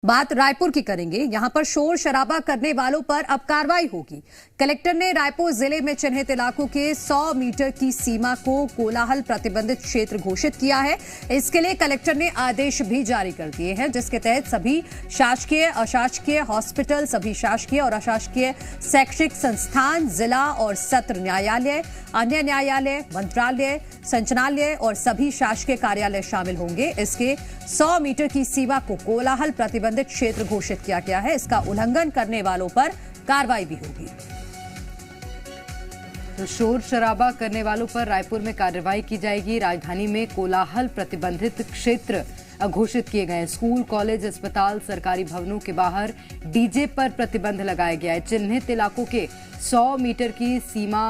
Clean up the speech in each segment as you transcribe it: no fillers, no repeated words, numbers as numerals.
बात रायपुर की करेंगे। यहां पर शोर शराबा करने वालों पर अब कार्रवाई होगी। कलेक्टर ने रायपुर जिले में चिन्हित इलाकों के 100 मीटर की सीमा को कोलाहल प्रतिबंधित क्षेत्र घोषित किया है। इसके लिए कलेक्टर ने आदेश भी जारी कर दिए हैं, जिसके तहत सभी शासकीय, अशासकीय हॉस्पिटल, सभी शासकीय और अशासकीय शैक्षिक संस्थान, जिला और सत्र न्यायालय, अन्य न्यायालय, मंत्रालय, संचालनालय और सभी शासकीय कार्यालय शामिल होंगे। इसके 100 मीटर की सीमा को कोलाहल प्रतिबंधित क्षेत्र घोषित किया गया है। इसका उल्लंघन करने वालों पर कार्रवाई भी होगी। तो शोर शराबा करने वालों पर रायपुर में कार्रवाई की जाएगी। राजधानी में कोलाहल प्रतिबंधित क्षेत्र घोषित किए गए। स्कूल, कॉलेज, अस्पताल, सरकारी भवनों के बाहर डीजे पर प्रतिबंध लगाया गया है। चिन्हित इलाकों के 100 मीटर की सीमा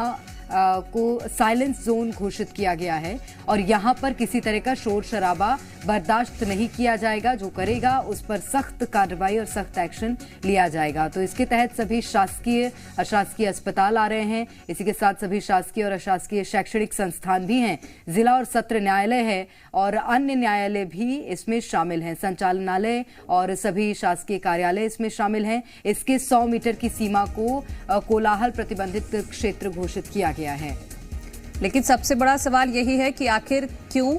को साइलेंस जोन घोषित किया गया है और यहां पर किसी तरह का शोर शराबा बर्दाश्त नहीं किया जाएगा। जो करेगा उस पर सख्त कार्रवाई और सख्त एक्शन लिया जाएगा। तो इसके तहत सभी शासकीय, अशासकीय अस्पताल आ रहे हैं। इसी के साथ सभी शासकीय और अशासकीय शैक्षणिक संस्थान भी हैं। जिला और सत्र न्यायालय है और अन्य न्यायालय भी इसमें शामिल हैं। संचालनालय और सभी शासकीय कार्यालय इसमें शामिल हैं। इसके 100 मीटर की सीमा को कोलाहल प्रतिबंधित क्षेत्र घोषित किया गया है। लेकिन सबसे बड़ा सवाल यही है कि आखिर क्यों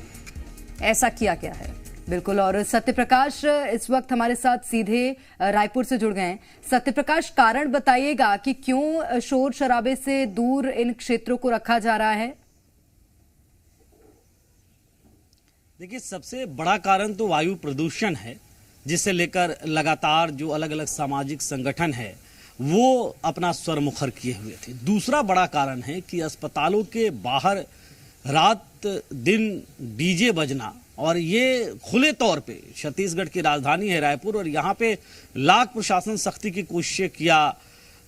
ऐसा किया गया है। बिल्कुल, और सत्यप्रकाश इस वक्त हमारे साथ सीधे रायपुर से जुड़ गए हैं। सत्यप्रकाश, कारण बताइएगा कि क्यों शोर शराबे से दूर इन क्षेत्रों को रखा जा रहा है। देखिए, सबसे बड़ा कारण तो वायु प्रदूषण है, जिसे लेकर लगातार जो अलग अलग सामाजिक संगठन है वो अपना स्वर मुखर किए हुए थे। दूसरा बड़ा कारण है कि अस्पतालों के बाहर रात दिन डीजे बजना, और ये खुले तौर पे छत्तीसगढ़ की राजधानी है रायपुर, और यहाँ पे लाख प्रशासन सख्ती की कोशिशें किया,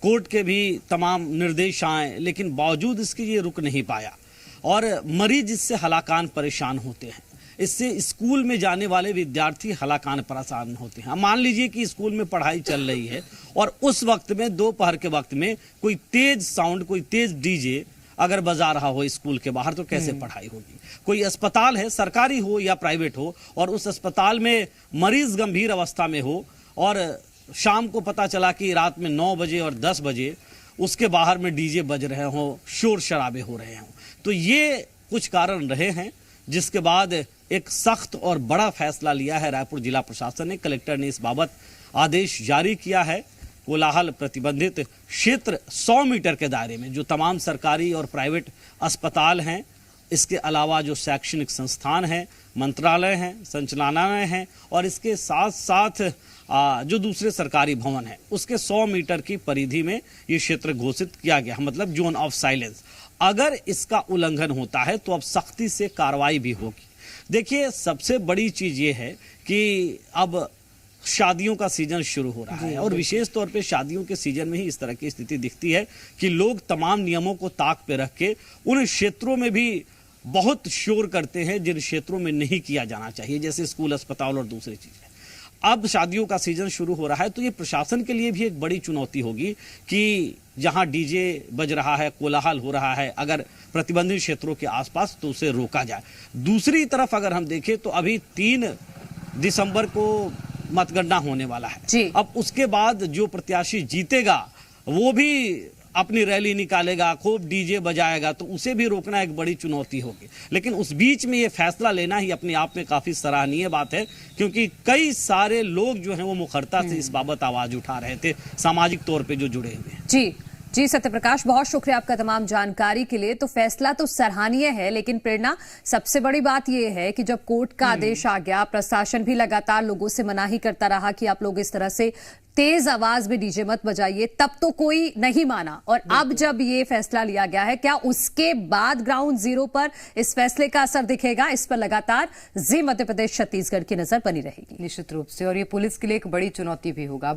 कोर्ट के भी तमाम निर्देश आए, लेकिन बावजूद इसके ये रुक नहीं पाया और मरीज इससे हलाकान परेशान होते हैं। इससे स्कूल में जाने वाले विद्यार्थी हलाकान परेशान होते हैं। मान लीजिए कि स्कूल में पढ़ाई चल रही है और उस वक्त में, दोपहर के वक्त में, कोई तेज साउंड, कोई तेज डीजे अगर बजा रहा हो स्कूल के बाहर, तो कैसे पढ़ाई होगी। कोई अस्पताल है, सरकारी हो या प्राइवेट हो, और उस अस्पताल में मरीज गंभीर अवस्था में हो और शाम को पता चला कि रात में 9 बजे और 10 बजे उसके बाहर में डीजे बज रहे हों, शोर शराबे हो रहे हों। तो ये कुछ कारण रहे हैं, जिसके बाद एक सख्त और बड़ा फैसला लिया है रायपुर जिला प्रशासन ने। कलेक्टर ने इस बाबत आदेश जारी किया है। कोलाहल प्रतिबंधित क्षेत्र 100 मीटर के दायरे में जो तमाम सरकारी और प्राइवेट अस्पताल हैं, इसके अलावा जो शैक्षणिक संस्थान हैं, मंत्रालय हैं, संचालनालय हैं, और इसके साथ साथ जो दूसरे सरकारी भवन हैं, उसके 100 मीटर की परिधि में ये क्षेत्र घोषित किया गया, मतलब जोन ऑफ साइलेंस। अगर इसका उल्लंघन होता है तो अब सख्ती से कार्रवाई भी होगी। देखिए, सबसे बड़ी चीज ये है कि अब शादियों का सीजन शुरू हो रहा है और विशेष तौर पे शादियों के सीजन में ही इस तरह की स्थिति दिखती है कि लोग तमाम नियमों को ताक पे रख के उन क्षेत्रों में भी बहुत शोर करते हैं जिन क्षेत्रों में नहीं किया जाना चाहिए, जैसे स्कूल, अस्पताल और दूसरी चीजें। अब शादियों का सीजन शुरू हो रहा है तो ये प्रशासन के लिए भी एक बड़ी चुनौती होगी कि जहां डीजे बज रहा है, कोलाहल हो रहा है, अगर प्रतिबंधित क्षेत्रों के आसपास, तो उसे रोका जाए। दूसरी तरफ अगर हम देखें तो अभी 3 दिसंबर को मतगणना होने वाला है। अब उसके बाद जो प्रत्याशी जीतेगा वो भी अपनी रैली निकालेगा, खूब डीजे बजाएगा, तो उसे भी रोकना एक बड़ी चुनौती होगी। लेकिन उस बीच में ये फैसला लेना ही अपने आप में काफी सराहनीय बात है, क्योंकि कई सारे लोग जो हैं वो मुखरता से इस बाबत आवाज उठा रहे थे, सामाजिक तौर पे जो जुड़े हुए हैं। जी सत्यप्रकाश, बहुत शुक्रिया आपका तमाम जानकारी के लिए। तो फैसला तो सराहनीय है, लेकिन प्रेरणा, सबसे बड़ी बात यह है कि जब कोर्ट का आदेश आ गया, प्रशासन भी लगातार लोगों से मनाही करता रहा कि आप लोग इस तरह से तेज आवाज में डीजे मत बजाइए, तब तो कोई नहीं माना। और अब जब ये फैसला लिया गया है, क्या उसके बाद ग्राउंड जीरो पर इस फैसले का असर दिखेगा? इस पर लगातार जी मध्य प्रदेश छत्तीसगढ़ की नजर बनी रहेगी। निश्चित रूप से, और ये पुलिस के लिए एक बड़ी चुनौती भी होगा।